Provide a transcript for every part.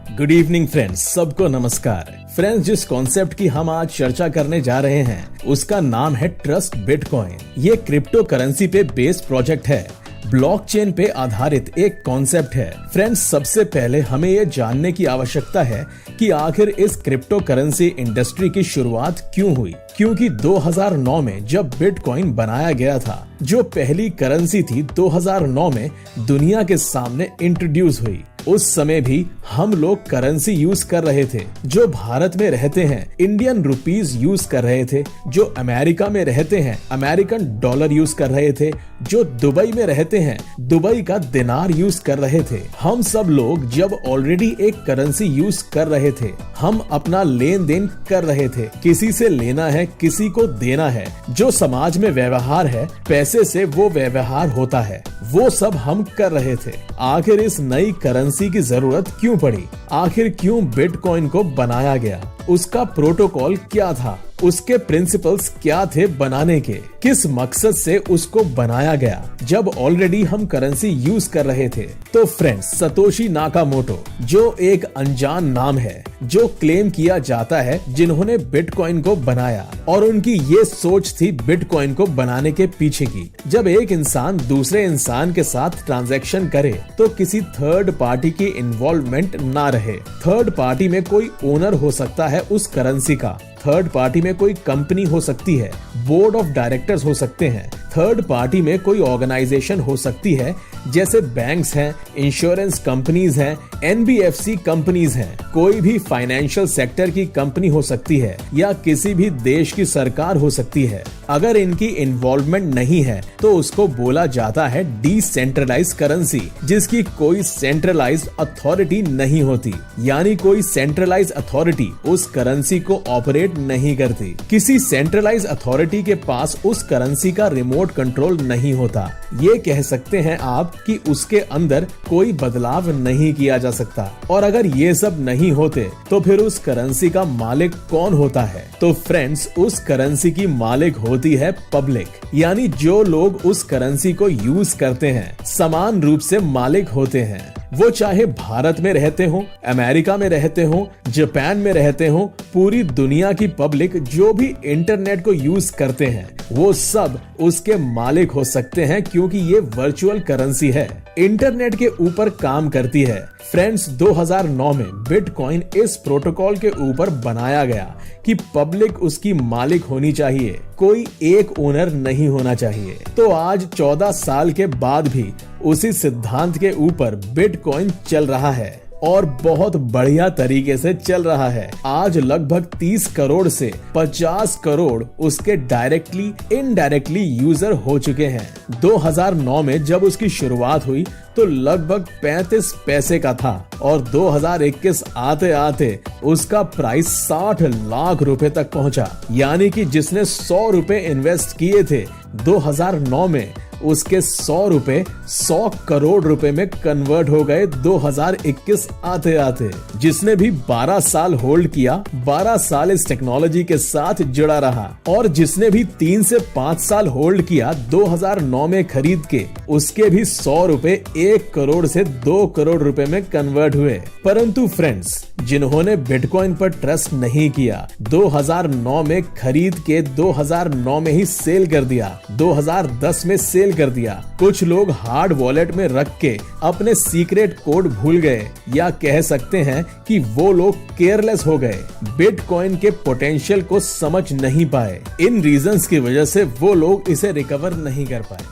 Good evening friends, सबको नमस्कार। Friends, जिस कॉन्सेप्ट की हम आज चर्चा करने जा रहे हैं उसका नाम है ट्रस्ट बिटकॉइन। ये क्रिप्टो करेंसी पे बेस्ड प्रोजेक्ट है, ब्लॉकचेन पे आधारित एक कॉन्सेप्ट है। फ्रेंड्स, सबसे पहले हमें ये जानने की आवश्यकता है कि आखिर इस क्रिप्टो करेंसी इंडस्ट्री की शुरुआत क्यों हुई। क्योंकि 2009 में जब बिटकॉइन बनाया गया था, जो पहली करेंसी थी 2009 में दुनिया के सामने इंट्रोड्यूस हुई। उस समय भी हम लोग करेंसी यूज कर रहे थे। जो भारत में रहते हैं इंडियन रुपीस यूज कर रहे थे, जो अमेरिका में रहते हैं अमेरिकन डॉलर यूज कर रहे थे, जो दुबई में रहते हैं दुबई का दिनार यूज कर रहे थे। हम सब लोग जब ऑलरेडी एक करेंसी यूज कर रहे थे, हम अपना लेन देन कर रहे थे। किसी से लेना है, किसी को देना है, जो समाज में व्यवहार है, पैसे से वो व्यवहार होता है, वो सब हम कर रहे थे। आखिर इस नई करेंसी की जरूरत क्यों पड़ी? आखिर क्यों बिटकॉइन को बनाया गया? उसका प्रोटोकॉल क्या था? उसके प्रिंसिपल्स क्या थे बनाने के? किस मकसद से उसको बनाया गया जब ऑलरेडी हम करेंसी यूज कर रहे थे? तो फ्रेंड्स, सतोशी नाकामोटो जो एक अनजान नाम है, जो क्लेम किया जाता है जिन्होंने बिटकॉइन को बनाया, और उनकी ये सोच थी बिटकॉइन को बनाने के पीछे की, जब एक इंसान दूसरे इंसान के साथ ट्रांजैक्शन करे तो किसी थर्ड पार्टी की इन्वॉल्वमेंट ना रहे। थर्ड पार्टी में कोई ओनर हो सकता है उस करेंसी का, थर्ड पार्टी में कोई कंपनी हो सकती है, बोर्ड ऑफ डायरेक्टर्स हो सकते हैं, थर्ड पार्टी में कोई ऑर्गेनाइजेशन हो सकती है, जैसे बैंक्स हैं, इंश्योरेंस कंपनीज हैं, एनबीएफसी कंपनीज हैं, कोई भी फाइनेंशियल सेक्टर की कंपनी हो सकती है, या किसी भी देश की सरकार हो सकती है। अगर इनकी इन्वॉल्वमेंट नहीं है तो उसको बोला जाता है डिसेंट्रलाइज करेंसी, जिसकी कोई सेंट्रलाइज्ड अथॉरिटी नहीं होती, यानी कोई सेंट्रलाइज अथॉरिटी उस करेंसी को ऑपरेट नहीं करती। किसी सेंट्रलाइज अथॉरिटी के पास उस करेंसी का रिमोट कंट्रोल नहीं होता। ये कह सकते हैं आप कि उसके अंदर कोई बदलाव नहीं किया जा सकता। और अगर ये सब नहीं होते तो फिर उस करेंसी का मालिक कौन होता है? तो फ्रेंड्स, उस करेंसी की मालिक होती है पब्लिक, यानी जो लोग उस करेंसी को यूज करते हैं समान रूप से मालिक होते हैं। वो चाहे भारत में रहते हो, अमेरिका में रहते हो, जापान में रहते हो, पूरी दुनिया की पब्लिक जो भी इंटरनेट को यूज करते हैं वो सब उसके मालिक हो सकते हैं, क्योंकि ये वर्चुअल करेंसी है, इंटरनेट के ऊपर काम करती है। फ्रेंड्स, 2009 में बिटकॉइन इस प्रोटोकॉल के ऊपर बनाया गया कि पब्लिक उसकी मालिक होनी चाहिए, कोई एक ओनर नहीं होना चाहिए। तो आज 14 साल के बाद भी उसी सिद्धांत के ऊपर बिटकॉइन चल रहा है, और बहुत बढ़िया तरीके से चल रहा है। आज लगभग 30 करोड़ से 50 करोड़ उसके डायरेक्टली इनडायरेक्टली यूजर हो चुके हैं। 2009 में जब उसकी शुरुआत हुई तो लगभग 35 पैसे का था, और 2021 आते आते उसका प्राइस 60 लाख रुपए तक पहुंचा। यानी कि जिसने 100 रुपए इन्वेस्ट किए थे 2009 में, उसके 100 रुपए 100 करोड़ रुपए में कन्वर्ट हो गए 2021 आते आते। जिसने भी 12 साल होल्ड किया, 12 साल इस टेक्नोलॉजी के साथ जुड़ा रहा, और जिसने भी 3 से 5 साल होल्ड किया 2009 में खरीद के, उसके भी 100 रुपए 1 करोड़ से 2 करोड़ रुपए में कन्वर्ट हुए। परंतु फ्रेंड्स, जिन्होंने बिटकॉइन पर ट्रस्ट नहीं किया, 2009 में खरीद के 2009 में ही सेल कर दिया, 2010 में सेल कर दिया, कुछ लोग हार्ड वॉलेट में रख के अपने सीक्रेट कोड भूल गए, या कह सकते हैं कि वो लोग केयरलेस हो गए, बिटकॉइन के पोटेंशियल को समझ नहीं पाए। इन रीजंस की वजह से वो लोग इसे रिकवर नहीं कर पाए।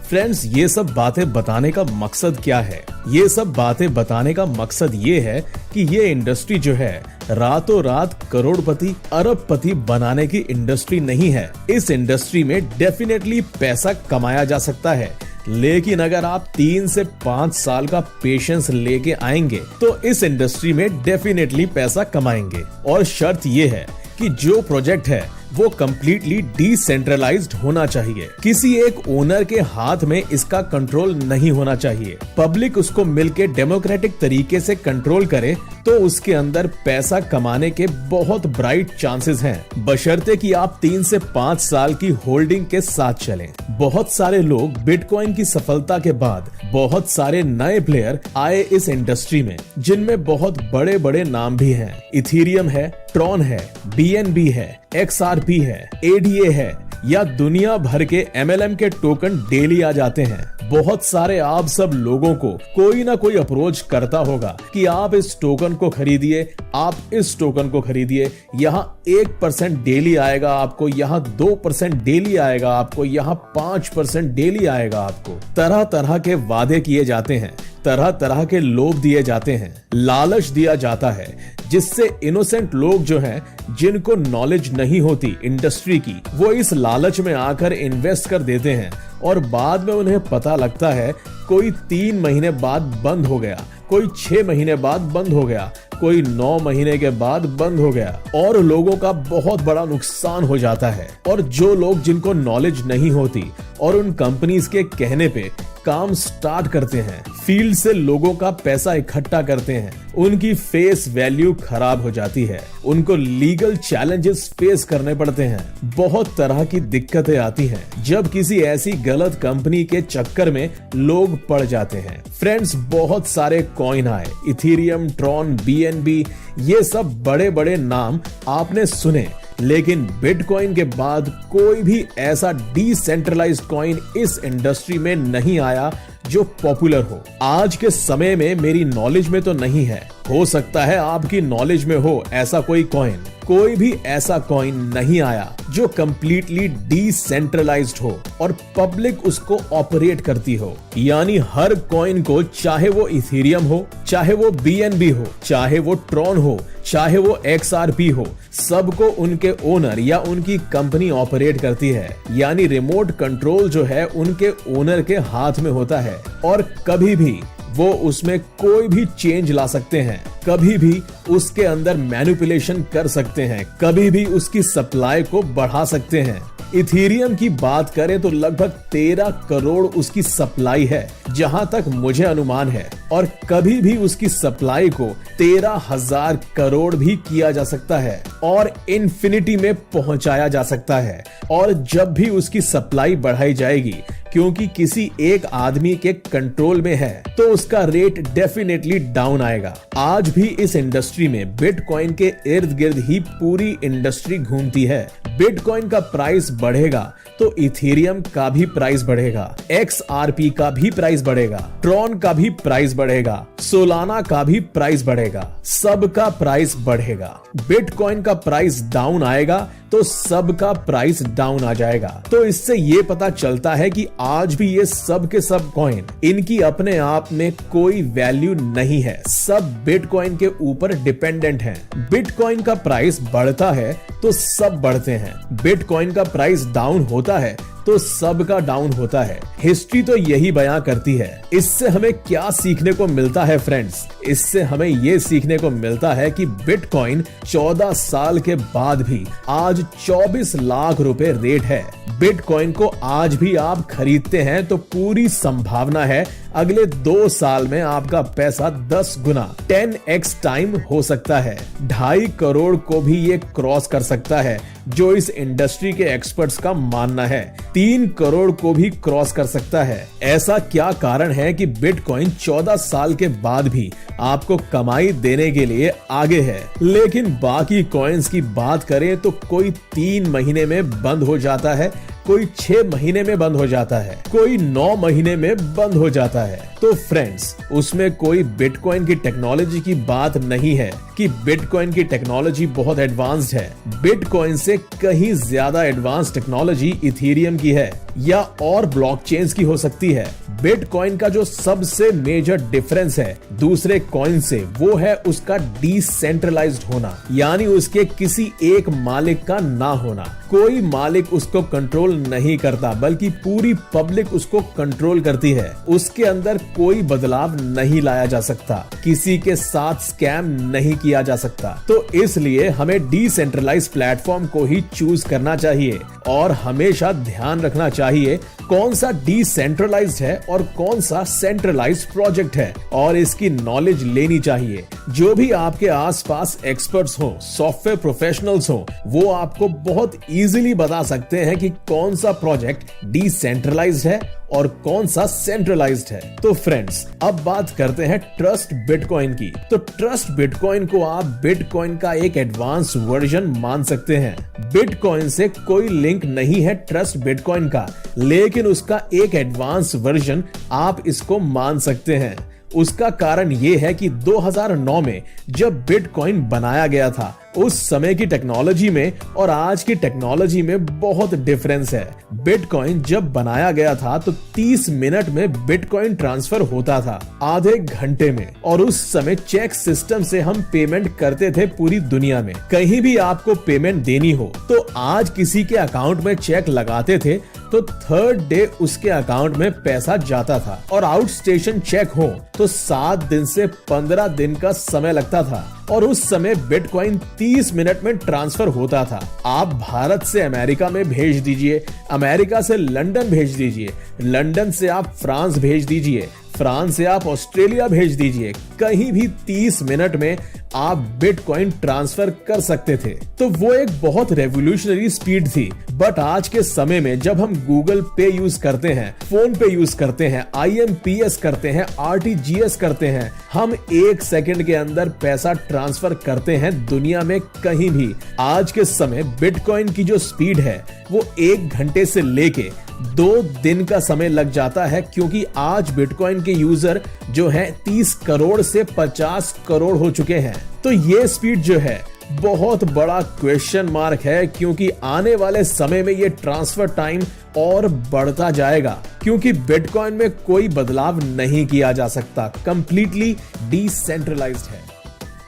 फ्रेंड्स, ये सब बातें बताने का मकसद क्या है? ये सब बातें बताने का मकसद ये है कि ये इंडस्ट्री जो है रातों रात करोड़पति अरबपति बनाने की इंडस्ट्री नहीं है। इस इंडस्ट्री में डेफिनेटली पैसा कमाया जा सकता है, लेकिन अगर आप 3 से 5 साल का पेशेंस लेके आएंगे तो इस इंडस्ट्री में डेफिनेटली पैसा कमाएंगे। और शर्त ये है कि जो प्रोजेक्ट है वो कंप्लीटली डिसेंट्रलाइज्ड होना चाहिए। किसी एक ओनर के हाथ में इसका कंट्रोल नहीं होना चाहिए। पब्लिक उसको मिलके डेमोक्रेटिक तरीके से कंट्रोल करे तो उसके अंदर पैसा कमाने के बहुत ब्राइट चांसेस हैं, बशर्ते कि आप 3 से 5 साल की होल्डिंग के साथ चलें। बहुत सारे लोग बिटकॉइन की सफलता के बाद बहुत सारे नए प्लेयर आए इस इंडस्ट्री में, जिनमें बहुत बड़े बड़े नाम भी हैं। इथेरियम है, ट्रॉन है, BNB है, XRP है, ADA है, या दुनिया भर के MLM के टोकन डेली आ जाते हैं। बहुत सारे आप सब लोगों को कोई ना कोई अप्रोच करता होगा कि आप इस टोकन को खरीदिए, आप इस टोकन को खरीदिए, यहाँ 1% डेली आएगा आपको, यहाँ 2% डेली आएगा आपको, यहाँ 5% डेली आएगा आपको। तरह तरह के वादे किए जाते हैं, तरह तरह के लोभ दिए जाते हैं, लालच दिया जाता है, जिससे इनोसेंट लोग जो हैं, जिनको नॉलेज नहीं होती इंडस्ट्री की, वो इस लालच में आकर इन्वेस्ट कर देते हैं और बाद में उन्हें पता लगता है कोई 3 महीने बाद बंद हो गया, कोई 6 महीने बाद बंद हो गया, कोई 9 महीने के बाद बंद हो गया और लोगों का बहुत बड़ा नुकसान हो जाता है। और जो लोग जिनको नॉलेज नहीं होती और उन कंपनीज के कहने पे काम स्टार्ट करते हैं, फील्ड से लोगों का पैसा इकट्ठा करते हैं, उनकी फेस वैल्यू खराब हो जाती है, उनको लीगल चैलेंजेस फेस करने पड़ते हैं, बहुत तरह की दिक्कतें आती हैं जब किसी ऐसी गलत कंपनी के चक्कर में लोग पड़ जाते हैं। फ्रेंड्स, बहुत सारे कॉइन आए, इथेरियम, ट्रॉन, BNB, ये सब बड़े बड़े नाम आपने सुने, लेकिन बिटकॉइन के बाद कोई भी ऐसा डिसेंट्रलाइज्ड कॉइन इस इंडस्ट्री में नहीं आया जो पॉपुलर हो। आज के समय में मेरी नॉलेज में तो नहीं है, हो सकता है आपकी नॉलेज में हो ऐसा कोई कॉइन। कोई भी ऐसा कॉइन नहीं आया जो कंप्लीटली डिसेंट्रलाइज्ड हो और पब्लिक उसको ऑपरेट करती हो। यानी हर कॉइन को, चाहे वो इथेरियम हो, चाहे वो BNB हो, चाहे वो ट्रॉन हो, चाहे वो XRP हो, सबको उनके ओनर या उनकी कंपनी ऑपरेट करती है। यानी रिमोट कंट्रोल जो है उनके ओनर के हाथ में होता है और कभी भी वो उसमें कोई भी चेंज ला सकते हैं, कभी भी उसके अंदर मैनिपुलेशन कर सकते हैं, कभी भी उसकी सप्लाई को बढ़ा सकते हैं। इथेरियम की बात करें तो लगभग 13 करोड़ उसकी सप्लाई है, जहां तक मुझे अनुमान है, और कभी भी उसकी सप्लाई को 13,000 करोड़ भी किया जा सकता है और इन्फिनिटी में पहुंचाया जा सकता है। और जब भी उसकी सप्लाई बढ़ाई जाएगी, क्योंकि किसी एक आदमी के कंट्रोल में है, तो उसका रेट डेफिनेटली डाउन आएगा। आज भी इस इंडस्ट्री में बिटकॉइन के इर्द गिर्द ही पूरी इंडस्ट्री घूमती है। बिटकॉइन का प्राइस बढ़ेगा तो इथेरियम का भी प्राइस बढ़ेगा, XRP का भी प्राइस बढ़ेगा, ट्रॉन का भी प्राइस बढ़ेगा, सोलाना का भी प्राइस बढ़ेगा, सबका प्राइस बढ़ेगा। बिटकॉइन का प्राइस डाउन आएगा तो सबका प्राइस डाउन आ जाएगा। तो इससे ये पता चलता है कि आज भी ये सब के सब कॉइन, इनकी अपने आप में कोई वैल्यू नहीं है, सब बिटकॉइन के ऊपर डिपेंडेंट हैं। बिटकॉइन का प्राइस बढ़ता है तो सब बढ़ते हैं, बिटकॉइन का प्राइस डाउन होता है तो सबका डाउन होता है। हिस्ट्री तो यही बयां करती है। इससे हमें क्या सीखने को मिलता है फ्रेंड्स? इससे हमें ये सीखने को मिलता है कि बिटकॉइन 14 साल के बाद भी आज 24 लाख रुपए रेट है। बिटकॉइन को आज भी आप खरीदते हैं तो पूरी संभावना है अगले 2 साल में आपका पैसा 10 गुना 10x टाइम हो सकता है। 2.5 करोड़ को भी ये क्रॉस कर सकता है, जो इस इंडस्ट्री के एक्सपर्ट्स का मानना है। 3 करोड़ को भी क्रॉस कर सकता है। ऐसा क्या कारण है कि बिटकॉइन 14 साल के बाद भी आपको कमाई देने के लिए आगे है? लेकिन बाकी कॉइन्स की बात करें तो कोई 3 महीने में बंद हो जाता है, कोई 6 महीने में बंद हो जाता है, कोई 9 महीने में बंद हो जाता है। तो फ्रेंड्स, उसमें कोई बिटकॉइन की टेक्नोलॉजी की बात नहीं है कि बिटकॉइन की टेक्नोलॉजी बहुत एडवांस्ड है। बिटकॉइन से कहीं ज्यादा एडवांस टेक्नोलॉजी इथेरियम की है। या और ब्लॉकचेन्स की हो सकती है। बिटकॉइन का जो सबसे मेजर डिफरेंस है दूसरे कॉइन से वो है उसका डिसेंट्रलाइज्ड होना, यानी उसके किसी एक मालिक का ना होना। कोई मालिक उसको कंट्रोल नहीं करता बल्कि पूरी पब्लिक उसको कंट्रोल करती है। उसके अंदर कोई बदलाव नहीं लाया जा सकता, किसी के साथ स्कैम नहीं किया जा सकता। तो इसलिए हमें डिसेंट्रलाइज प्लेटफॉर्म को ही चूज करना चाहिए और हमेशा ध्यान रखना चाहिए कौन सा डिसेंट्रलाइज्ड है और कौन सा सेंट्रलाइज्ड प्रोजेक्ट है, और इसकी नॉलेज लेनी चाहिए। जो भी आपके आसपास एक्सपर्ट्स हो, सॉफ्टवेयर प्रोफेशनल्स हो, वो आपको बहुत इजीली बता सकते हैं कि कौन सा प्रोजेक्ट डिसेंट्रलाइज्ड है और कौन सा सेंट्रलाइज्ड है। तो फ्रेंड्स, अब बात करते हैं ट्रस्ट बिटकॉइन की। तो ट्रस्ट बिटकॉइन को आप बिटकॉइन का एक एडवांस वर्जन मान सकते हैं। बिटकॉइन से कोई लिंक नहीं है ट्रस्ट बिटकॉइन का, लेकिन उसका एक एडवांस वर्जन आप इसको मान सकते हैं। उसका कारण ये है कि 2009 में जब बिटकॉइन बनाया गया था, उस समय की टेक्नोलॉजी में और आज की टेक्नोलॉजी में बहुत डिफरेंस है। बिटकॉइन जब बनाया गया था तो 30 मिनट में बिटकॉइन ट्रांसफर होता था, आधे घंटे में, और उस समय चेक सिस्टम से हम पेमेंट करते थे पूरी दुनिया में। कहीं भी आपको पेमेंट देनी हो तो आज किसी के अकाउंट में चेक लगाते थे तो थर्ड डे उसके अकाउंट में पैसा जाता था, और आउट स्टेशन चेक हो तो 7 दिन से 15 दिन का समय लगता था, और उस समय बिटकॉइन 30 मिनट में ट्रांसफर होता था। आप भारत से अमेरिका में भेज दीजिए, अमेरिका से लंदन भेज दीजिए, लंदन से आप फ्रांस भेज दीजिए, फ्रांस से आप ऑस्ट्रेलिया भेज दीजिए, कहीं भी 30 मिनट में आप बिटकॉइन ट्रांसफर कर सकते थे। तो वो एक बहुत रेवोल्यूशनरी स्पीड थी। बट आज के समय में जब हम गूगल पे यूज करते हैं, फोन पे यूज करते हैं, IMPS करते हैं, RTGS करते हैं, हम 1 सेकंड के अंदर पैसा ट्रांसफर करते हैं दुनिया में कहीं भी। आज के समय बिटकॉइन की जो स्पीड है वो 1 घंटे से लेके 2 दिन का समय लग जाता है, क्योंकि आज बिटकॉइन के यूजर जो हैं 30 करोड़ से 50 करोड़ हो चुके हैं। तो ये स्पीड जो है बहुत बड़ा क्वेश्चन मार्क है, क्योंकि आने वाले समय में ये ट्रांसफर टाइम और बढ़ता जाएगा, क्योंकि बिटकॉइन में कोई बदलाव नहीं किया जा सकता, कंप्लीटली डिसेंट्रलाइज्ड है।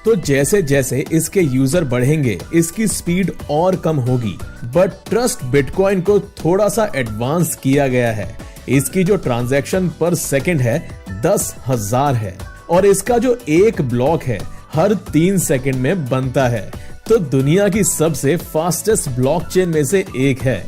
तो जैसे जैसे इसके यूजर बढ़ेंगे इसकी स्पीड और कम होगी। बट ट्रस्ट बिटकॉइन को थोड़ा सा एडवांस किया गया है। इसकी जो ट्रांजैक्शन पर सेकंड है 10,000 है, और इसका जो एक ब्लॉक है हर 3 सेकंड में बनता है। तो दुनिया की सबसे फास्टेस्ट ब्लॉकचेन में से एक है।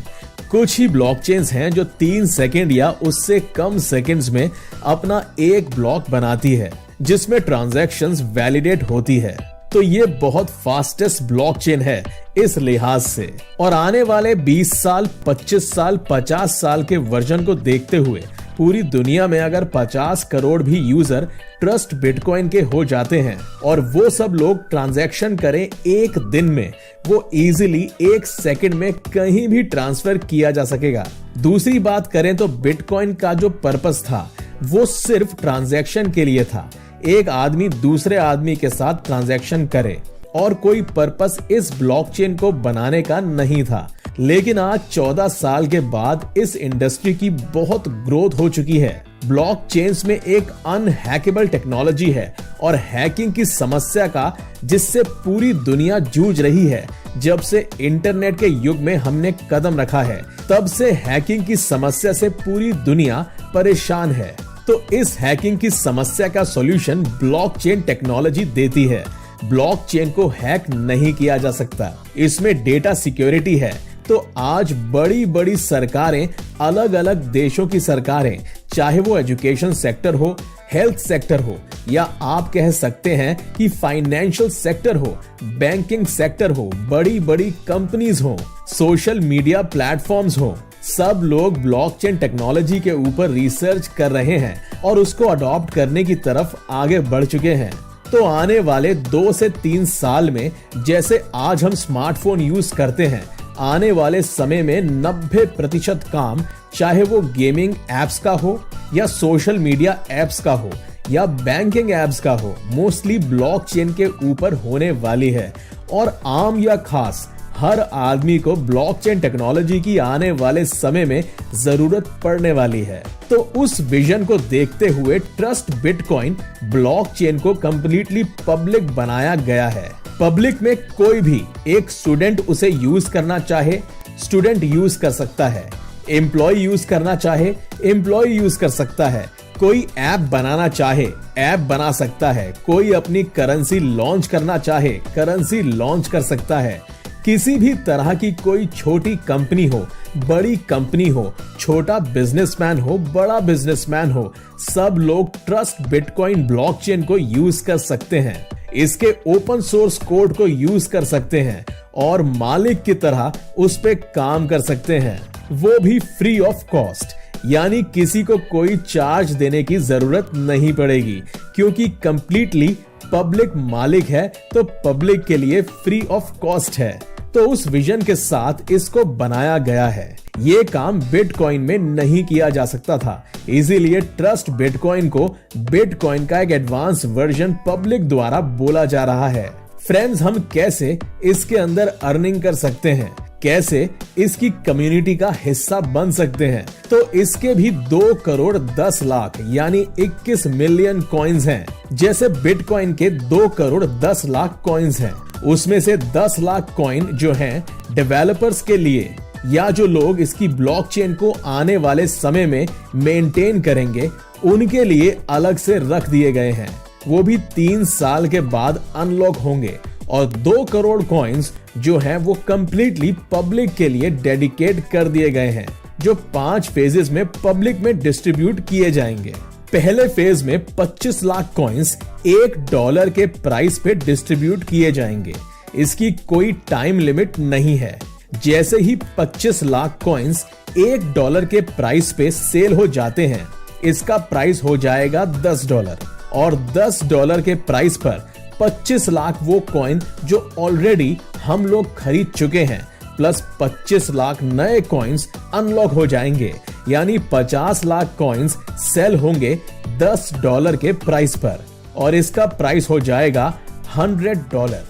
कुछ ही ब्लॉकचेन्स हैं जो 3 सेकंड या उससे कम सेकंड्स में अपना एक ब्लॉक बनाती है, जिसमें ट्रांजैक्शंस वैलिडेट होती है। तो ये बहुत फास्टेस्ट ब्लॉकचेन है इस लिहाज से। और आने वाले 20 साल, 25 साल, 50 साल के वर्जन को देखते हुए पूरी दुनिया में अगर 50 करोड़ भी यूजर ट्रस्ट बिटकॉइन के हो जाते हैं और वो सब लोग ट्रांजैक्शन करें एक दिन में, वो इजीली 1 सेकंड में कहीं भी ट्रांसफर किया जा सकेगा। दूसरी बात करें तो बिटकॉइन का जो पर्पस था वो सिर्फ ट्रांजैक्शन के लिए था, एक आदमी दूसरे आदमी के साथ ट्रांजैक्शन करे, और कोई पर्पस इस ब्लॉकचेन को बनाने का नहीं था। लेकिन आज 14 साल के बाद इस इंडस्ट्री की बहुत ग्रोथ हो चुकी है। ब्लॉकचेन्स में एक अनहैकेबल टेक्नोलॉजी है, और हैकिंग की समस्या का जिससे पूरी दुनिया जूझ रही है, जब से इंटरनेट के युग में हमने कदम रखा है, तब से हैकिंग की समस्या से पूरी दुनिया परेशान है। तो इस हैकिंग की समस्या का सॉल्यूशन ब्लॉकचेन टेक्नोलॉजी देती है। ब्लॉकचेन को हैक नहीं किया जा सकता, इसमें डेटा सिक्योरिटी है। तो आज बड़ी बड़ी सरकारें, अलग अलग देशों की सरकारें, चाहे वो एजुकेशन सेक्टर हो, हेल्थ सेक्टर हो, या आप कह सकते हैं कि फाइनेंशियल सेक्टर हो, बैंकिंग सेक्टर हो, बड़ी बड़ी कंपनीज हो, सोशल मीडिया प्लेटफॉर्म्स हो, सब लोग ब्लॉकचेन टेक्नोलॉजी के ऊपर रिसर्च कर रहे हैं और उसको अडॉप्ट करने की तरफ आगे बढ़ चुके हैं। तो आने वाले 2 से 3 साल में जैसे आज हम स्मार्टफोन यूज करते हैं, आने वाले समय में 90% काम, चाहे वो गेमिंग एप्स का हो या सोशल मीडिया एप्स का हो या बैंकिंग एप्स का हो, मोस्टली ब्लॉकचेन के ऊपर होने वाली है। और आम या खास हर आदमी को ब्लॉकचेन टेक्नोलॉजी की आने वाले समय में जरूरत पड़ने वाली है। तो उस विजन को देखते हुए ट्रस्ट बिटकॉइन ब्लॉकचेन को कंप्लीटली पब्लिक बनाया गया है। पब्लिक में कोई भी एक स्टूडेंट उसे यूज करना चाहे, स्टूडेंट यूज कर सकता है, एम्प्लॉय यूज करना चाहे, एम्प्लॉय यूज कर सकता है, कोई ऐप बनाना चाहे, ऐप बना सकता है, कोई अपनी करेंसी लॉन्च करना चाहे, करेंसी लॉन्च कर सकता है। किसी भी तरह की कोई छोटी कंपनी हो, बड़ी कंपनी हो, छोटा बिजनेसमैन हो, बड़ा बिजनेसमैन हो, सब लोग ट्रस्ट बिटकॉइन ब्लॉकचेन को यूज कर सकते हैं। इसके ओपन सोर्स कोड को यूज कर सकते हैं और मालिक की तरह उस पे काम कर सकते हैं, वो भी फ्री ऑफ कॉस्ट। यानी किसी को कोई चार्ज देने की जरूरत नहीं पड़ेगी, क्योंकि कंप्लीटली पब्लिक मालिक है, तो पब्लिक के लिए फ्री ऑफ कॉस्ट है। तो उस विजन के साथ इसको बनाया गया है। ये काम बिटकॉइन में नहीं किया जा सकता था, इसीलिए ट्रस्ट बिटकॉइन को बिटकॉइन का एक एडवांस वर्जन पब्लिक द्वारा बोला जा रहा है। फ्रेंड्स, हम कैसे इसके अंदर अर्निंग कर सकते हैं, कैसे इसकी कम्युनिटी का हिस्सा बन सकते हैं, तो इसके भी 2 करोड़ 10 लाख यानी 21 मिलियन कॉइन्स हैं। जैसे बिटकॉइन के 2 करोड़ 10 लाख कॉइन्स हैं, उसमें से 10 लाख कॉइन जो हैं डेवलपर्स के लिए, या जो लोग इसकी ब्लॉकचेन को आने वाले समय में मेंटेन करेंगे, उनके लिए अलग से रख दिए गए हैं। वो भी 3 साल के बाद अनलॉक होंगे। और 2 करोड़ कॉइन्स जो हैं वो कंप्लीटली पब्लिक के लिए डेडिकेट कर दिए गए हैं, जो 5 फेजेस में पब्लिक में डिस्ट्रीब्यूट किए जाएंगे। पहले फेज में 25 लाख कॉइन्स $1 के प्राइस पे डिस्ट्रीब्यूट किए जाएंगे। इसकी कोई टाइम लिमिट नहीं है। जैसे ही 25 लाख कॉइन्स $1 के प्राइस पे सेल हो जाते हैं, इसका प्राइस हो जाएगा $10 और $10 के प्राइस पर 25 लाख वो कॉइन जो ऑलरेडी हम लोग खरीद चुके हैं, प्लस 25 लाख नए कॉइन्स अनलॉक हो जाएंगे। यानी 50 लाख कॉइन्स सेल होंगे $10 के प्राइस पर और इसका प्राइस हो जाएगा $100।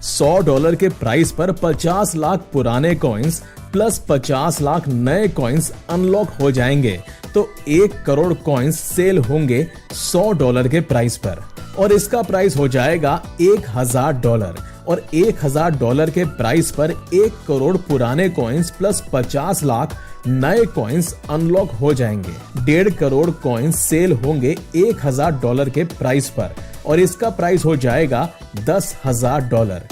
$100 के प्राइस पर 50 लाख पुराने कॉइन्स प्लस 50 लाख नए कॉइन्स अनलॉक हो जाएंगे, तो 1 करोड़ कॉइन्स सेल होंगे $100 के प्राइस पर और इसका प्राइस हो जाएगा $1000 और $1000 के प्राइस पर 1 करोड़ पुराने कॉइन्स प्लस 50 लाख नए कॉइन्स अनलॉक हो जाएंगे। 1.5 करोड़ कॉइन्स सेल होंगे $1000 के प्राइस पर और इसका प्राइस हो जाएगा $10,000।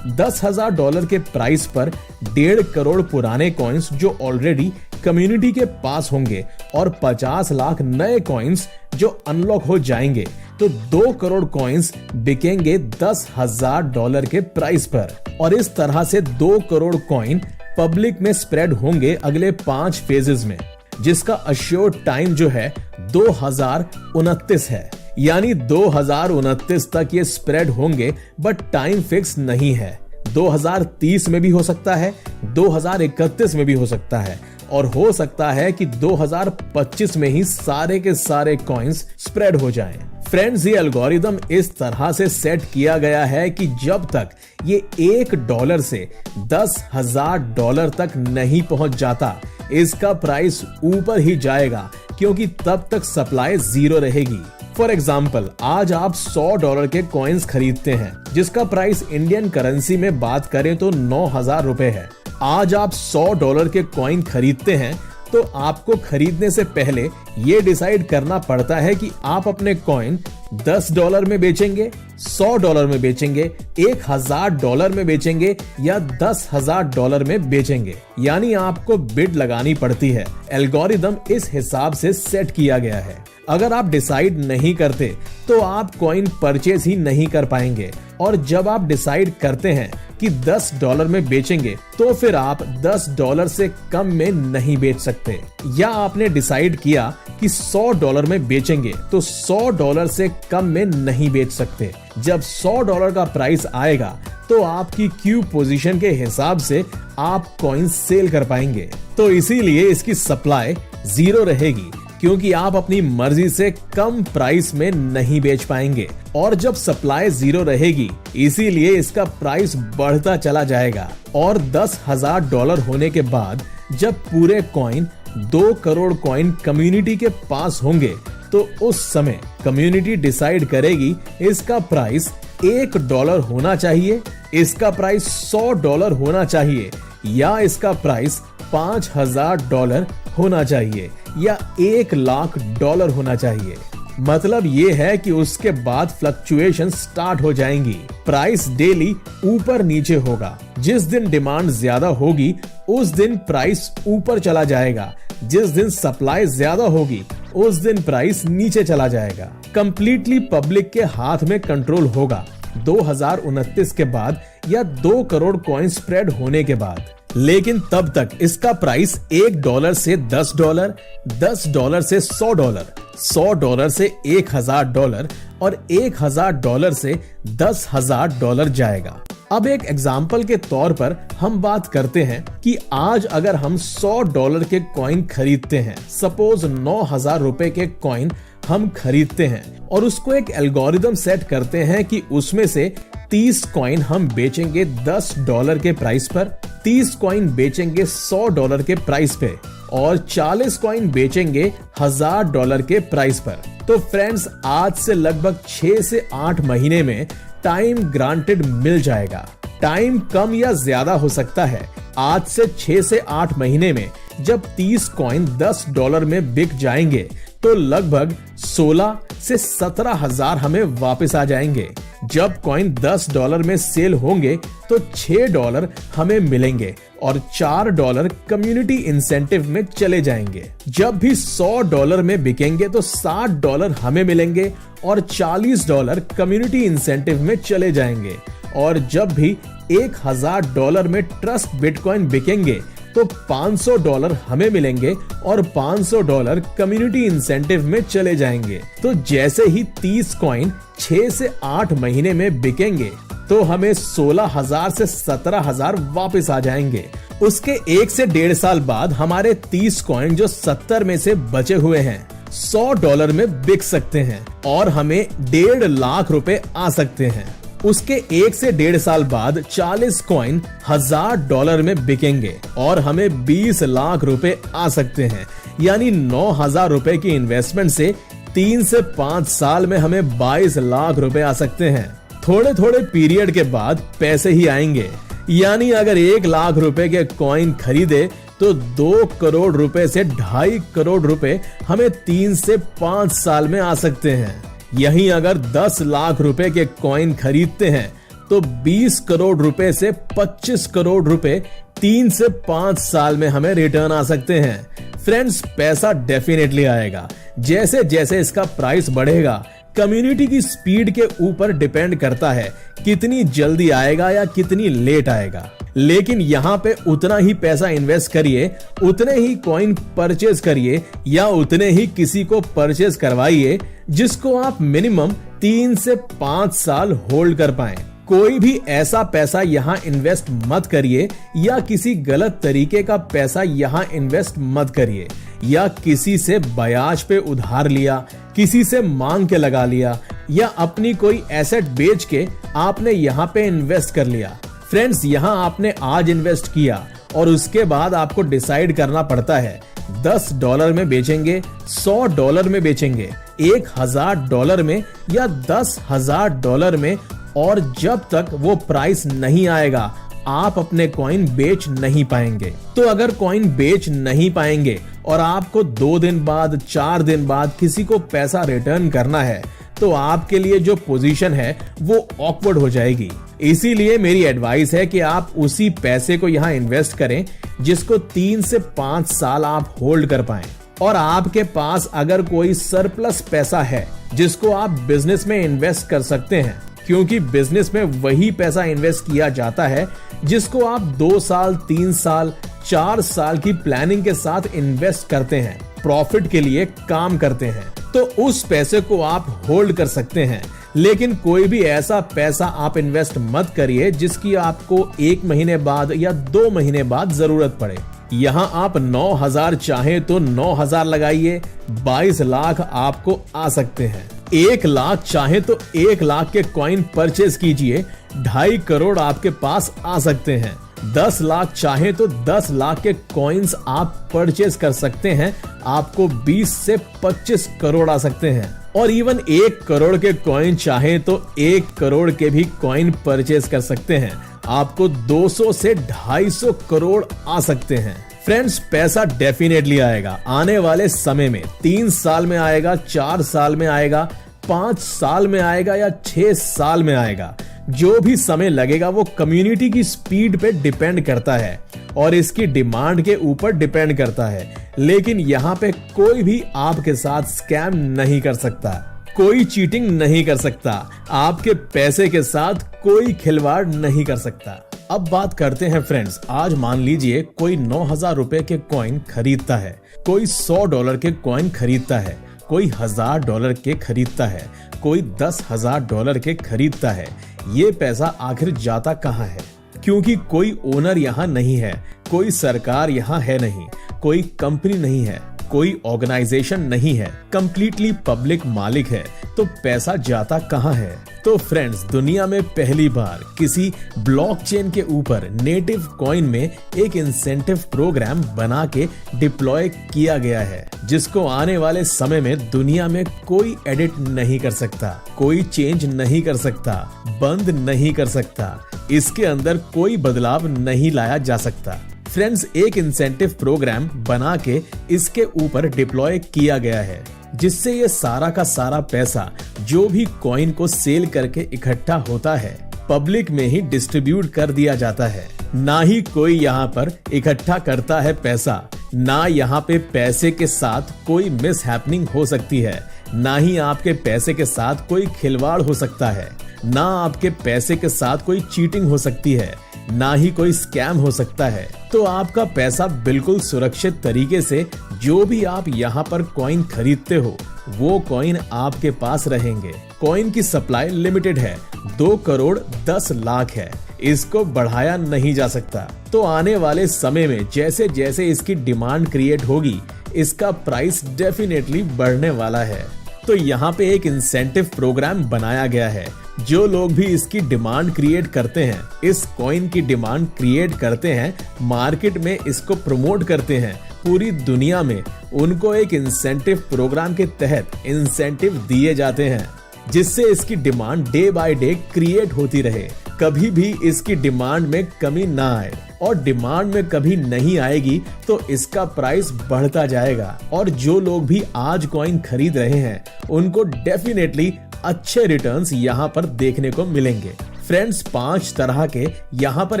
$10,000 के प्राइस पर 1.5 करोड़ पुराने कॉइन्स जो ऑलरेडी कम्युनिटी के पास होंगे और 50 लाख नए कॉइन्स जो अनलॉक हो जाएंगे, तो 2 करोड़ कॉइन्स बिकेंगे $10,000 के प्राइस पर और इस तरह से 2 करोड़ कॉइन पब्लिक में स्प्रेड होंगे अगले 5 फेजेस में, जिसका अश्योर्ड टाइम जो है 2029 है। यानी 2029 तक ये स्प्रेड होंगे, बट टाइम फिक्स नहीं है। 2030 में भी हो सकता है, 2031 में भी हो सकता है और हो सकता है कि 2025 में ही सारे के सारे कॉइन्स स्प्रेड हो जाएं। फ्रेंड्स, ये एल्गोरिदम इस तरह से सेट किया गया है कि जब तक ये $1 से $10,000 तक नहीं पहुंच जाता, इसका प्राइस ऊपर ही जाएगा, क्योंकि तब तक सप्लाई 0 रहेगी। फॉर एग्जाम्पल, आज आप $100 के कॉइन्स खरीदते हैं, जिसका प्राइस इंडियन करेंसी में बात करें तो 9,000 रुपए है। आज आप $100 के कॉइन खरीदते हैं, तो आपको खरीदने से पहले ये डिसाइड करना पड़ता है कि आप अपने कॉइन $10 में बेचेंगे, $100 में बेचेंगे, $1,000 में बेचेंगे या $10,000 में बेचेंगे। यानी आपको बिड लगानी पड़ती है। एल्गोरिदम इस हिसाब से सेट किया गया है। अगर आप डिसाइड नहीं करते तो आप कॉइन परचेज ही नहीं कर पाएंगे, और जब आप डिसाइड करते हैं कि $10 में बेचेंगे, तो फिर आप $10 से कम में नहीं बेच सकते। या आपने डिसाइड किया कि $100 में बेचेंगे, तो $100 से कम में नहीं बेच सकते। जब $100 का प्राइस आएगा, तो आपकी क्यू पोजीशन के हिसाब से आप कॉइन सेल कर पाएंगे। तो इसीलिए इसकी सप्लाई 0 रहेगी, क्योंकि आप अपनी मर्जी से कम प्राइस में नहीं बेच पाएंगे और जब सप्लाई जीरो रहेगी इसीलिए इसका प्राइस बढ़ता चला जाएगा और $10,000 होने के बाद जब पूरे कॉइन 2 करोड़ कॉइन कम्युनिटी के पास होंगे तो उस समय कम्युनिटी डिसाइड करेगी इसका प्राइस $1 होना चाहिए, इसका प्राइस $100 होना चाहिए या इसका प्राइस $5,000 होना चाहिए या $1,00,000 होना चाहिए। मतलब ये है कि उसके बाद फ्लक्चुएशन स्टार्ट हो जाएंगी। प्राइस डेली ऊपर नीचे होगा। जिस दिन डिमांड ज्यादा होगी उस दिन प्राइस ऊपर चला जाएगा, जिस दिन सप्लाई ज्यादा होगी उस दिन प्राइस नीचे चला जाएगा। कंप्लीटली पब्लिक के हाथ में कंट्रोल होगा 2029 के बाद या 2 करोड़ कॉइन स्प्रेड होने के बाद। लेकिन तब तक इसका प्राइस $1 से $10, $10 से $100, $100 से $1,000 और $1,000 से $10,000 जाएगा। अब एक एग्जाम्पल के तौर पर हम बात करते हैं कि आज अगर हम $100 के कॉइन खरीदते हैं, सपोज 9,000 रुपए के कॉइन हम खरीदते हैं और उसको एक एल्गोरिदम सेट करते हैं कि उसमें से 30 कॉइन हम बेचेंगे $10 के प्राइस पर, 30 कॉइन बेचेंगे $100 के प्राइस पे और 40 कॉइन बेचेंगे $1,000 के प्राइस पर। तो फ्रेंड्स, आज से लगभग 6 से 8 महीने में टाइम ग्रांटेड मिल जाएगा। टाइम कम या ज्यादा हो सकता है। आज से 6 से 8 महीने में जब 30 कॉइन $10 में बिक जाएंगे तो लगभग 16 से 17,000 हमें वापस आ जाएंगे। जब कॉइन $10 में सेल होंगे तो $6 हमें मिलेंगे और $4 कम्युनिटी इंसेंटिव में चले जाएंगे। जब भी $100 में बिकेंगे तो $60 हमें मिलेंगे और $40 कम्युनिटी इंसेंटिव में चले जाएंगे। और जब भी $1,000 में ट्रस्ट बिटकॉइन बिकेंगे तो $500 हमें मिलेंगे और $500 कम्युनिटी इंसेंटिव में चले जाएंगे। तो जैसे ही 30 कॉइन 6 से 8 महीने में बिकेंगे तो हमें 16,000 से 17,000 वापस आ जाएंगे। उसके 1 से 1.5 साल बाद हमारे 30 कॉइन जो 70 में से बचे हुए हैं $100 में बिक सकते हैं और हमें 1.5 लाख रुपए आ सकते हैं। उसके 1 से 1.5 साल बाद 40 कॉइन $1,000 में बिकेंगे और हमें 20 लाख रुपए आ सकते हैं। यानी 9,000 रुपए की इन्वेस्टमेंट से 3 से 5 साल में हमें 22 लाख रुपए आ सकते हैं। थोड़े थोड़े पीरियड के बाद पैसे ही आएंगे। यानी अगर 1 लाख रुपए के कॉइन खरीदे तो 2 करोड़ रुपए से 2.5 करोड़ रुपए हमें 3 से 5 साल में आ सकते हैं। यहीं अगर 10 लाख रुपए के कॉइन खरीदते हैं तो 20 करोड़ रुपए से 25 करोड़ रुपए 3 से 5 साल में हमें रिटर्न आ सकते हैं। फ्रेंड्स, पैसा डेफिनेटली आएगा। जैसे जैसे इसका प्राइस बढ़ेगा कम्युनिटी की स्पीड के ऊपर डिपेंड करता है कितनी जल्दी आएगा या कितनी लेट आएगा। लेकिन यहाँ पे उतना ही पैसा इन्वेस्ट करिए, उतने ही कॉइन परचेज करिए या उतने ही किसी को परचेज करवाइए जिसको आप मिनिमम 3 से 5 साल होल्ड कर पाएं। कोई भी ऐसा पैसा यहाँ इन्वेस्ट मत करिए या किसी गलत तरीके का पैसा यहाँ इन्वेस्ट मत करिए या किसी से ब्याज पे उधार लिया, किसी से मांग के लगा लिया या अपनी कोई एसेट बेच के आपने यहाँ पे इन्वेस्ट कर लिया। फ्रेंड्स, यहाँ आपने आज इन्वेस्ट किया और उसके बाद आपको डिसाइड करना पड़ता है $10 में बेचेंगे, $100 में बेचेंगे, $1,000 में या $10,000 में। और जब तक वो प्राइस नहीं आएगा आप अपने कॉइन बेच नहीं पाएंगे। तो अगर कॉइन बेच नहीं पाएंगे और आपको 2 दिन बाद 4 दिन बाद किसी को पैसा रिटर्न करना है तो आपके लिए जो पोजीशन है वो ऑकवर्ड हो जाएगी। इसीलिए मेरी एडवाइस है कि आप उसी पैसे को यहाँ इन्वेस्ट करें जिसको 3 से 5 साल आप होल्ड कर पाएं। और आपके पास अगर कोई सरप्लस पैसा है जिसको आप बिजनेस में इन्वेस्ट कर सकते हैं, क्योंकि बिजनेस में वही पैसा इन्वेस्ट किया जाता है जिसको आप 2 साल, 3 साल, 4 साल की प्लानिंग के साथ इन्वेस्ट करते हैं, प्रॉफिट के लिए काम करते हैं, तो उस पैसे को आप होल्ड कर सकते हैं। लेकिन कोई भी ऐसा पैसा आप इन्वेस्ट मत करिए जिसकी आपको 1 महीने बाद या 2 महीने बाद जरूरत पड़े। यहाँ आप 9,000 चाहे तो 9,000 लगाइए, 22 लाख आपको आ सकते हैं। 1 लाख चाहे तो 1 लाख के कॉइन परचेज कीजिए, 2.5 करोड़ आपके पास आ सकते हैं। 10 लाख चाहे तो 10 लाख के कॉइन्स आप परचेज कर सकते हैं, आपको 20 से 25 करोड़ आ सकते हैं। और इवन 1 करोड़ के कॉइन चाहे तो 1 करोड़ के भी कॉइन परचेज कर सकते हैं, आपको 200 से 250 करोड़ आ सकते हैं। फ्रेंड्स, पैसा डेफिनेटली आएगा, आने वाले समय में 3 साल में आएगा, 4 साल में आएगा, 5 साल में आएगा या 6 साल में आएगा। जो भी समय लगेगा वो कम्युनिटी की स्पीड पे डिपेंड करता है और इसकी डिमांड के ऊपर डिपेंड करता है। लेकिन यहाँ पे कोई भी आपके साथ स्कैम नहीं कर सकता, कोई चीटिंग नहीं कर सकता, आपके पैसे के साथ कोई खिलवाड़ नहीं कर सकता। अब बात करते हैं फ्रेंड्स, आज मान लीजिए कोई 9,000 रुपए के कॉइन खरीदता है, कोई $100 के कॉइन खरीदता है, कोई $1,000 के खरीदता है, कोई $10,000 के खरीदता है। ये पैसा आखिर जाता कहाँ है? क्योंकि कोई ओनर यहाँ नहीं है, कोई सरकार यहाँ है नहीं, कोई कंपनी नहीं है, कोई ऑर्गेनाइजेशन नहीं है, कंप्लीटली पब्लिक मालिक है, तो पैसा जाता कहाँ है? तो फ्रेंड्स, दुनिया में पहली बार किसी ब्लॉकचेन के ऊपर नेटिव कॉइन में एक इंसेंटिव प्रोग्राम बना के डिप्लॉय किया गया है, जिसको आने वाले समय में दुनिया में कोई एडिट नहीं कर सकता, कोई चेंज नहीं कर सकता, बंद नहीं कर सकता, इसके अंदर कोई बदलाव नहीं लाया जा सकता। फ्रेंड्स, एक इंसेंटिव प्रोग्राम बना के इसके ऊपर डिप्लॉय किया गया है, जिससे ये सारा का सारा पैसा जो भी कॉइन को सेल करके इकट्ठा होता है, पब्लिक में ही डिस्ट्रीब्यूट कर दिया जाता है। ना ही कोई यहाँ पर इकट्ठा करता है पैसा, ना यहाँ पे पैसे के साथ कोई मिस हैपनिंग हो सकती है, ना ही आपके पैसे के साथ कोई खिलवाड़ हो सकता है, ना आपके पैसे के साथ कोई चीटिंग हो सकती है, ना ही कोई स्कैम हो सकता है। तो आपका पैसा बिल्कुल सुरक्षित तरीके से जो भी आप यहाँ पर कॉइन खरीदते हो वो कॉइन आपके पास रहेंगे। कॉइन की सप्लाई लिमिटेड है, 2 करोड़ 10 लाख है, इसको बढ़ाया नहीं जा सकता। तो आने वाले समय में जैसे जैसे इसकी डिमांड क्रिएट होगी, इसका प्राइस डेफिनेटली बढ़ने वाला है। तो यहाँ पे एक इंसेंटिव प्रोग्राम बनाया गया है, जो लोग भी इसकी डिमांड क्रिएट करते हैं, इस कॉइन की डिमांड क्रिएट करते हैं, मार्केट में इसको प्रमोट करते हैं पूरी दुनिया में, उनको एक इंसेंटिव प्रोग्राम के तहत इंसेंटिव दिए जाते हैं, जिससे इसकी demand day by day create होती रहे, कभी भी इसकी डिमांड में कमी ना आए। और डिमांड में कभी नहीं आएगी तो इसका प्राइस बढ़ता जाएगा। और जो लोग भी आज कॉइन खरीद रहे हैं उनको डेफिनेटली अच्छे रिटर्न्स यहाँ पर देखने को मिलेंगे। फ्रेंड्स, 5 तरह के यहाँ पर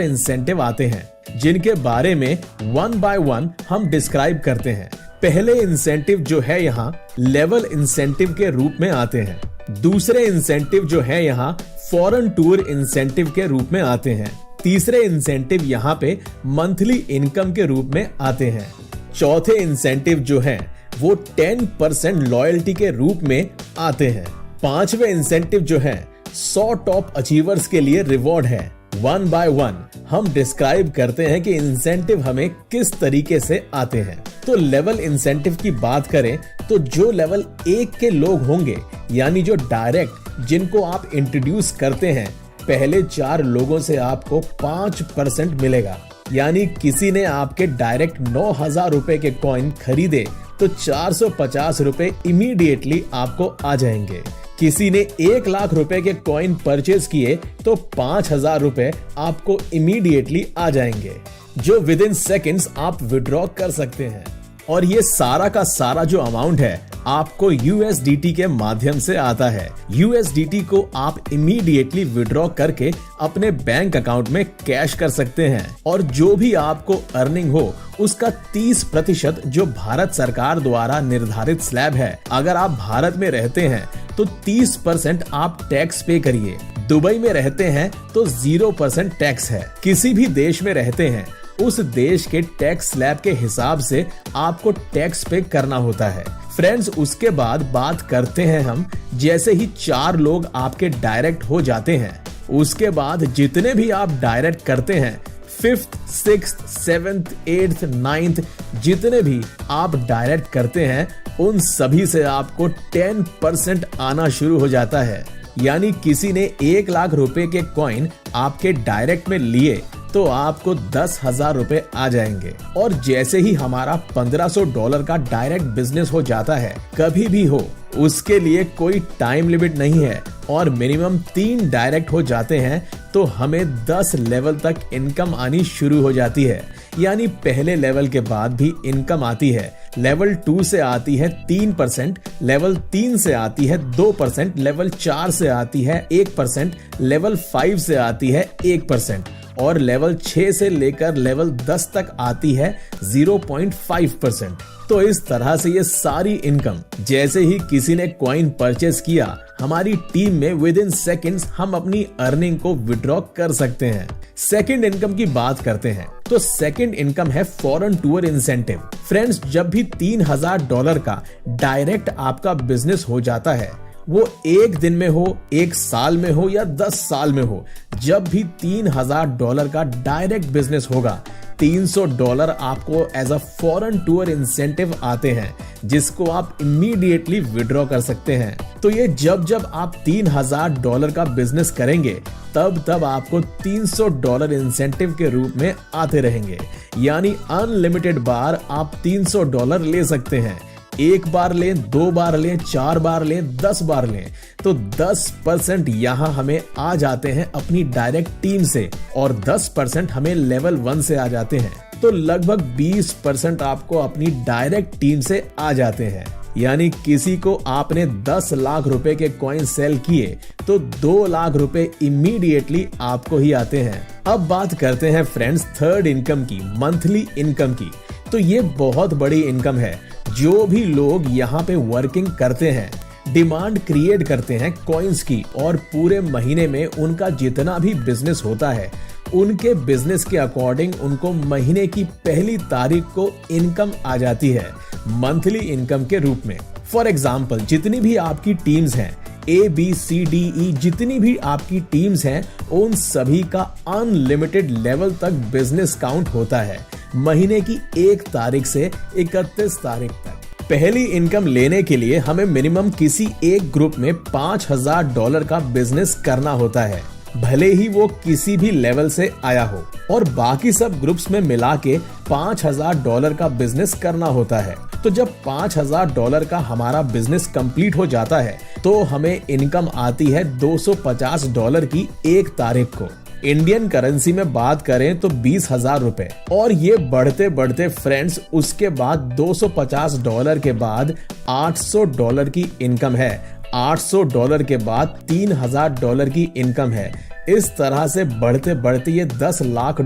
इंसेंटिव आते हैं, जिनके बारे में 1 बाय 1 हम डिस्क्राइब करते हैं। पहले इंसेंटिव जो है यहाँ लेवल इंसेंटिव के रूप में आते हैं। दूसरे इंसेंटिव जो है यहाँ फॉरेन टूर इंसेंटिव के रूप में आते हैं। तीसरे इंसेंटिव यहाँ पे मंथली इनकम के रूप में आते हैं। चौथे इंसेंटिव जो है वो 10% लॉयल्टी के रूप में आते हैं। पांचवे इंसेंटिव जो है 100 टॉप अचीवर्स के लिए रिवॉर्ड है। 1 बाय 1 हम डिस्क्राइब करते हैं कि इंसेंटिव हमें किस तरीके से आते हैं। तो लेवल इंसेंटिव की बात करें तो जो लेवल 1 के लोग होंगे, यानी जो डायरेक्ट जिनको आप इंट्रोड्यूस करते हैं, पहले 4 लोगों से आपको 5% मिलेगा। यानी किसी ने आपके डायरेक्ट 9,000 रुपए के कॉइन खरीदे तो 450 रुपए इमीडिएटली आपको आ जाएंगे। किसी ने 1 लाख रुपए के कॉइन परचेज किए तो 5,000 रुपए आपको इमीडिएटली आ जाएंगे, जो विद इन सेकेंड्स आप विड्रॉ कर सकते हैं। और ये सारा का सारा जो अमाउंट है आपको USDT के माध्यम से आता है। USDT को आप इमीडिएटली विड्रॉ करके अपने बैंक अकाउंट में कैश कर सकते हैं। और जो भी आपको अर्निंग हो उसका 30% जो भारत सरकार द्वारा निर्धारित स्लैब है, अगर आप भारत में रहते हैं तो 30% आप टैक्स पे करिए। दुबई में रहते हैं तो 0% टैक्स है। किसी भी देश में रहते हैं उस देश के टैक्स स्लैब के हिसाब से आपको टैक्स पे करना होता है। फ्रेंड्स, उसके बाद बात करते हैं हम, जैसे ही 4 लोग आपके डायरेक्ट हो जाते हैं, उसके बाद जितने भी आप डायरेक्ट करते हैं 5th, 6th, 7th, 8th, 9th जितने भी आप डायरेक्ट करते हैं उन सभी से आपको 10% आना शुरू हो जाता है। यानी किसी ने 1 लाख रुपए के कॉइन आपके डायरेक्ट में लिए तो आपको 10,000 रुपए आ जाएंगे। और जैसे ही हमारा $1500 का डायरेक्ट बिजनेस हो जाता है, कभी भी हो, उसके लिए कोई टाइम लिमिट नहीं है और मिनिमम 3 डायरेक्ट हो जाते हैं तो हमें 10 लेवल तक इनकम आनी शुरू हो जाती है। यानी पहले लेवल के बाद भी इनकम आती है। लेवल 2 से आती है 3%, लेवल 3 से आती है 2%, लेवल 4 से आती है 1%, लेवल 5 से आती है 1% और लेवल 6 से लेकर लेवल 10 तक आती है 0.5%। तो इस तरह से ये सारी इनकम जैसे ही किसी ने कॉइन परचेस किया, हमारी टीम में विद इन सेकेंड्स हम अपनी अर्निंग को विड्रॉ कर सकते हैं। सेकंड इनकम की बात करते हैं तो सेकंड इनकम है फॉरेन टूर इंसेंटिव। फ्रेंड्स, जब भी $3,000 का डायरेक्ट आपका बिजनेस हो जाता है, वो 1 दिन में हो, 1 साल में हो या 10 साल में हो, जब भी $3,000 का डायरेक्ट बिजनेस होगा, $300 आपको as a foreign tour incentive आते हैं जिसको आप इमीडिएटली विड्रॉ कर सकते हैं। तो ये जब आप $3,000 का बिजनेस करेंगे तब आपको $300 इंसेंटिव के रूप में आते रहेंगे। यानी अनलिमिटेड बार आप $300 ले सकते हैं। 1 बार लें, 2 बार लें, 4 बार लें, 10 बार लें, तो 10% यहाँ हमें आ जाते हैं अपनी डायरेक्ट टीम से और 10% हमें लेवल 1 से आ जाते हैं। तो लगभग 20% आपको अपनी डायरेक्ट टीम से आ जाते हैं। यानी किसी को आपने 10 लाख रुपए के कॉइन सेल किए तो 2 लाख रुपए इमीडिएटली आपको ही आते हैं। अब बात करते हैं फ्रेंड्स थर्ड इनकम की, मंथली इनकम की। तो ये बहुत बड़ी इनकम है। जो भी लोग यहाँ पे वर्किंग करते हैं, डिमांड क्रिएट करते हैं कॉइन्स की और पूरे महीने में उनका जितना भी बिजनेस होता है, उनके बिजनेस के अकॉर्डिंग उनको महीने की पहली तारीख को इनकम आ जाती है मंथली इनकम के रूप में। फॉर एग्जाम्पल, जितनी भी आपकी टीम्स हैं, ABCDE जितनी भी आपकी टीम्स हैं, उन सभी का अनलिमिटेड लेवल तक बिजनेस काउंट होता है महीने की 1 तारीख से 31 तारीख तक। पहली इनकम लेने के लिए हमें मिनिमम किसी एक ग्रुप में $5,000 का बिजनेस करना होता है, भले ही वो किसी भी लेवल से आया हो, और बाकी सब ग्रुप्स में मिला के $5,000 का बिजनेस करना होता है। तो जब $5,000 का हमारा बिजनेस कंप्लीट हो जाता है तो हमें इनकम आती है $250 की 1 तारीख को। इंडियन करेंसी में बात करें तो 20,000 रुपए, और ये बढ़ते बढ़ते फ्रेंड्स उसके बाद $250 के बाद $800 की इनकम है, $800 के बाद $3,000 की इनकम है। इस तरह से बढ़ते बढ़ते ये $10 लाख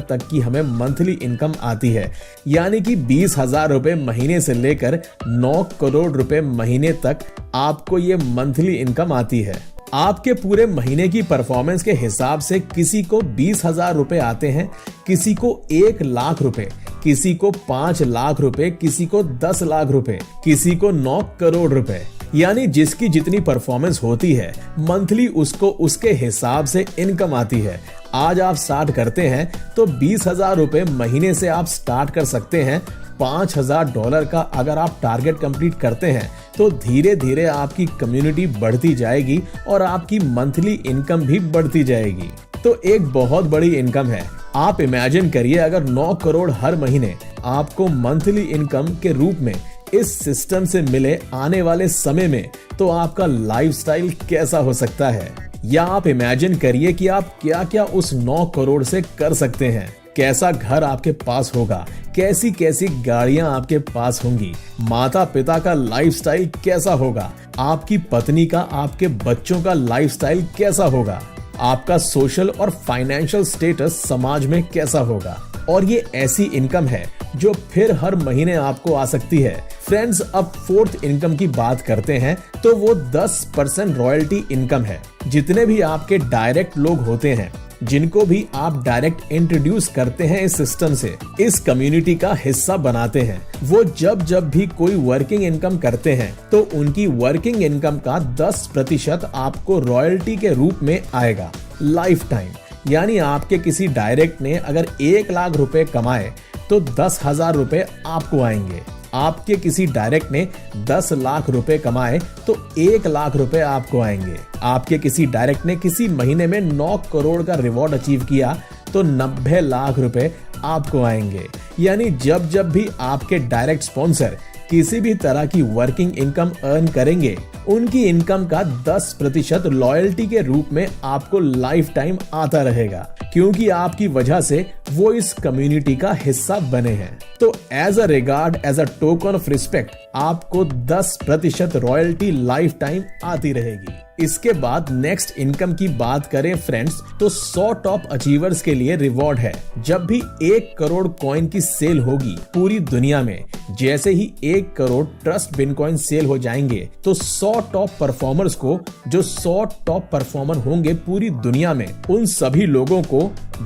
तक की हमें मंथली इनकम आती है। यानी कि 20,000 रुपए महीने से लेकर 9 करोड़ रुपए महीने तक आपको ये मंथली इनकम आती है। आपके पूरे महीने की परफॉर्मेंस के हिसाब से किसी को 20,000 रुपए आते हैं, किसी को 1 लाख रुपए, किसी को 5 लाख रुपए, किसी को 10 लाख रुपए, किसी को 9 करोड़ रुपए। यानी जिसकी जितनी परफॉर्मेंस होती है मंथली उसको उसके हिसाब से इनकम आती है। आज आप स्टार्ट करते हैं तो 20,000 रुपए महीने से आप स्टार्ट कर सकते हैं। $5,000 का अगर आप टारगेट कंप्लीट करते हैं तो धीरे धीरे आपकी कम्युनिटी बढ़ती जाएगी और आपकी मंथली इनकम भी बढ़ती जाएगी। तो एक बहुत बड़ी इनकम है। आप इमेजिन करिए अगर 9 करोड़ हर महीने आपको मंथली इनकम के रूप में इस सिस्टम से मिले आने वाले समय में, तो आपका लाइफस्टाइल कैसा हो सकता है। या आप इमेजिन करिए कि आप क्या क्या उस 9 करोड़ से कर सकते हैं। कैसा घर आपके पास होगा, कैसी कैसी गाड़ियां आपके पास होंगी, माता पिता का लाइफस्टाइल कैसा होगा, आपकी पत्नी का, आपके बच्चों का लाइफस्टाइल कैसा होगा, आपका सोशल और फाइनेंशियल स्टेटस समाज में कैसा होगा। और ये ऐसी इनकम है जो फिर हर महीने आपको आ सकती है। फ्रेंड्स, अब फोर्थ इनकम की बात करते हैं तो वो 10% रॉयल्टी इनकम है। जितने भी आपके डायरेक्ट लोग होते हैं, जिनको भी आप डायरेक्ट इंट्रोड्यूस करते हैं इस सिस्टम से, इस कम्युनिटी का हिस्सा बनाते हैं, वो जब भी कोई वर्किंग इनकम करते हैं तो उनकी वर्किंग इनकम का 10% आपको रॉयल्टी के रूप में आएगा लाइफ टाइम। यानी आपके किसी डायरेक्ट ने अगर 1 लाख रुपए कमाए तो 10,000 रुपए आपको आएंगे। आपके किसी डायरेक्ट ने 10 लाख रुपए कमाए तो 1 लाख रुपए आपको आएंगे। आपके किसी डायरेक्ट ने किसी महीने में 9 करोड़ का रिवॉर्ड अचीव किया तो 90 लाख रुपए आपको आएंगे। यानी जब जब भी आपके डायरेक्ट स्पॉन्सर किसी भी तरह की वर्किंग इनकम अर्न करेंगे, उनकी इनकम का 10% लॉयल्टी के रूप में आपको लाइफ टाइम आता रहेगा, क्योंकि आपकी वजह से वो इस कम्युनिटी का हिस्सा बने हैं। तो as a regard, as a token of respect, आपको 10% रॉयल्टी लाइफ टाइम आती रहेगी। इसके बाद नेक्स्ट इनकम की बात करें फ्रेंड्स, तो 100 टॉप अचीवर्स के लिए रिवॉर्ड है। जब भी 1 करोड़ कॉइन की सेल होगी पूरी दुनिया में, जैसे ही 1 करोड़ ट्रस्ट बिटकॉइन सेल हो जाएंगे तो 100 टॉप परफॉर्मर्स को, जो 100 टॉप परफॉर्मर होंगे पूरी दुनिया में, उन सभी लोगों को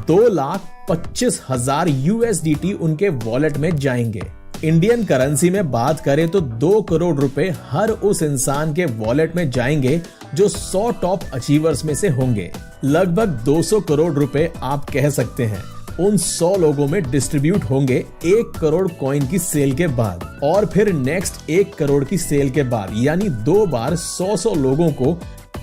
2,25,000 USDT उनके वॉलेट में जाएंगे। इंडियन करेंसी में बात करें तो 2 करोड़ रुपए हर उस इंसान के वॉलेट में जाएंगे जो 100 टॉप अचीवर्स में से होंगे। लगभग 200 करोड़ रुपए आप कह सकते हैं उन 100 लोगों में डिस्ट्रीब्यूट होंगे 1 करोड़ कॉइन की सेल के बाद, और फिर नेक्स्ट 1 करोड़ की सेल के बाद, यानी 2 बार 100 लोगों को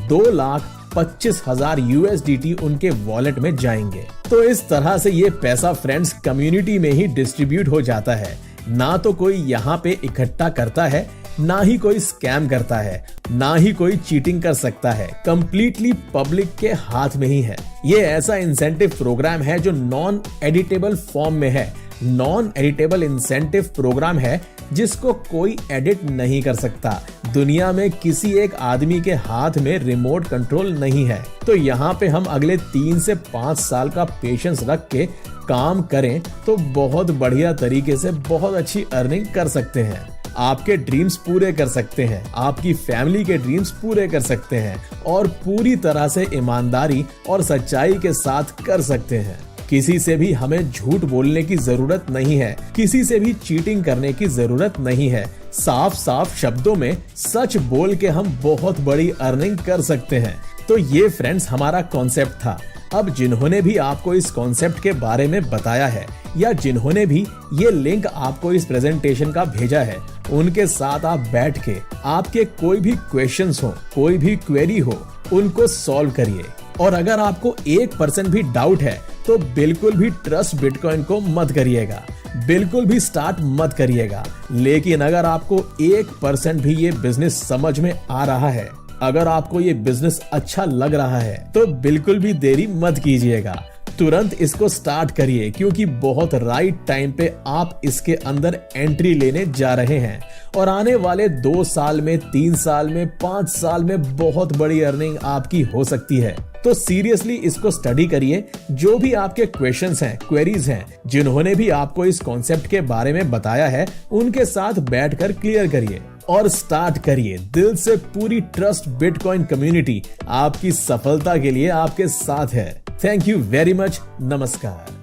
2,25,000 USDT उनके वॉलेट में जाएंगे। तो इस तरह से ये पैसा फ्रेंड्स कम्युनिटी में ही डिस्ट्रीब्यूट हो जाता है। ना तो कोई यहाँ पे इकट्ठा करता है, ना ही कोई स्कैम करता है, ना ही कोई चीटिंग कर सकता है। कंप्लीटली पब्लिक के हाथ में ही है। ये ऐसा इंसेंटिव प्रोग्राम है जो नॉन एडिटेबल फॉर्म में है। नॉन एडिटेबल इंसेंटिव प्रोग्राम है जिसको कोई एडिट नहीं कर सकता। दुनिया में किसी एक आदमी के हाथ में रिमोट कंट्रोल नहीं है। तो यहाँ पे हम अगले 3 से 5 साल का पेशेंस रख के काम करें तो बहुत बढ़िया तरीके से बहुत अच्छी अर्निंग कर सकते हैं। आपके ड्रीम्स पूरे कर सकते हैं, आपकी फैमिली के ड्रीम्स पूरे कर सकते हैं, और पूरी तरह से ईमानदारी और सच्चाई के साथ कर सकते हैं। किसी से भी हमें झूठ बोलने की जरूरत नहीं है, किसी से भी चीटिंग करने की जरूरत नहीं है। साफ साफ शब्दों में सच बोल के हम बहुत बड़ी अर्निंग कर सकते हैं। तो ये फ्रेंड्स हमारा कॉन्सेप्ट था। अब जिन्होंने भी आपको इस कॉन्सेप्ट के बारे में बताया है, या जिन्होंने भी ये लिंक आपको इस प्रेजेंटेशन का भेजा है, उनके साथ आप बैठ के आपके कोई भी क्वेश्चंस हो, कोई भी क्वेरी हो, उनको सॉल्व करिए। और अगर आपको 1% भी डाउट है तो बिल्कुल भी ट्रस्ट बिटकॉइन को मत करिएगा, बिल्कुल भी स्टार्ट मत करिएगा। लेकिन अगर आपको 1% भी ये बिजनेस समझ में आ रहा है, अगर आपको ये बिजनेस अच्छा लग रहा है, तो बिल्कुल भी देरी मत कीजिएगा, तुरंत इसको स्टार्ट करिए, क्योंकि बहुत राइट टाइम पे आप इसके अंदर एंट्री लेने जा रहे हैं। और आने वाले 2 साल में, 3 साल में, 5 साल में बहुत बड़ी अर्निंग आपकी हो सकती है। तो सीरियसली इसको स्टडी करिए। जो भी आपके क्वेश्चंस हैं, क्वेरीज हैं, जिन्होंने भी आपको इस कॉन्सेप्ट के बारे में बताया है, उनके साथ बैठकर क्लियर करिए और स्टार्ट करिए। दिल से पूरी ट्रस्ट बिटकॉइन कम्युनिटी आपकी सफलता के लिए आपके साथ है। Thank you very much. नमस्कार।